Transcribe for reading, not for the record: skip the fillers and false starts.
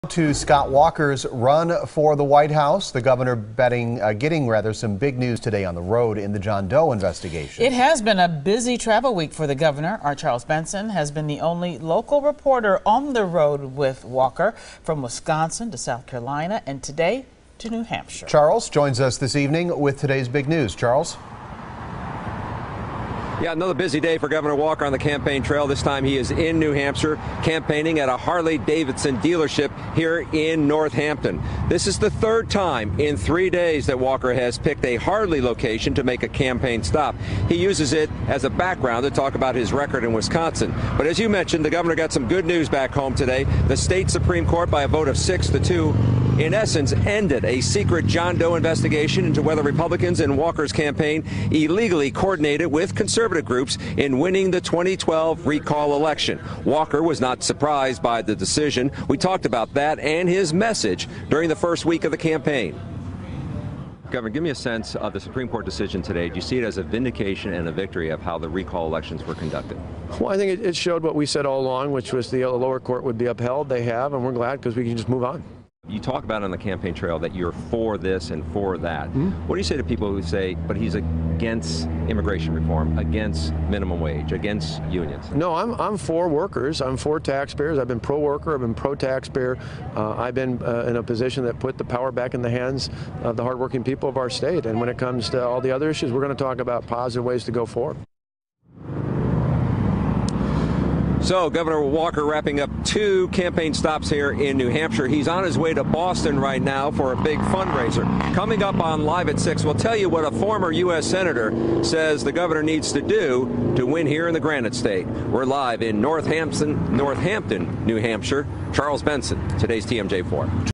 To Scott Walker's run for the White House. The governor getting some big news today on the road in the John Doe investigation. It has been a busy travel week for the governor. Our Charles Benson has been the only local reporter on the road with Walker, from Wisconsin to South Carolina and today to New Hampshire. Charles joins us this evening with today's big news. Charles? Yeah, another busy day for Governor Walker on the campaign trail. This time he is in New Hampshire campaigning at a Harley-Davidson dealership here in Northampton. This is the third time in 3 days that Walker has picked a Harley location to make a campaign stop. He uses it as a background to talk about his record in Wisconsin. But as you mentioned, the governor got some good news back home today. The state Supreme Court, by a vote of 6-2, in essence ended a secret John Doe investigation into whether Republicans in Walker's campaign illegally coordinated with conservative groups in winning the 2012 recall election. Walker was not surprised by the decision. We talked about that and his message during the first week of the campaign. Governor, give me a sense of the Supreme Court decision today. Do you see it as a vindication and a victory of how the recall elections were conducted? Well, I think it showed what we said all along, which was the lower court would be upheld. They have, and we're glad because we can just move on. You talk about on the campaign trail that you're for this and for that. Mm-hmm. What do you say to people who say, but he's against immigration reform, against minimum wage, against unions? No, I'm for workers. I'm for taxpayers. I've been pro-worker. I've been pro-taxpayer. I've been in a position that put the power back in the hands of the hardworking people of our state. And when it comes to all the other issues, we're going to talk about positive ways to go forward. So Governor Walker wrapping up 2 campaign stops here in New Hampshire. He's on his way to Boston right now for a big fundraiser. Coming up on Live at 6, we'll tell you what a former U.S. Senator says the governor needs to do to win here in the Granite State. We're live in Northampton, New Hampshire. Charles Benson, today's TMJ4.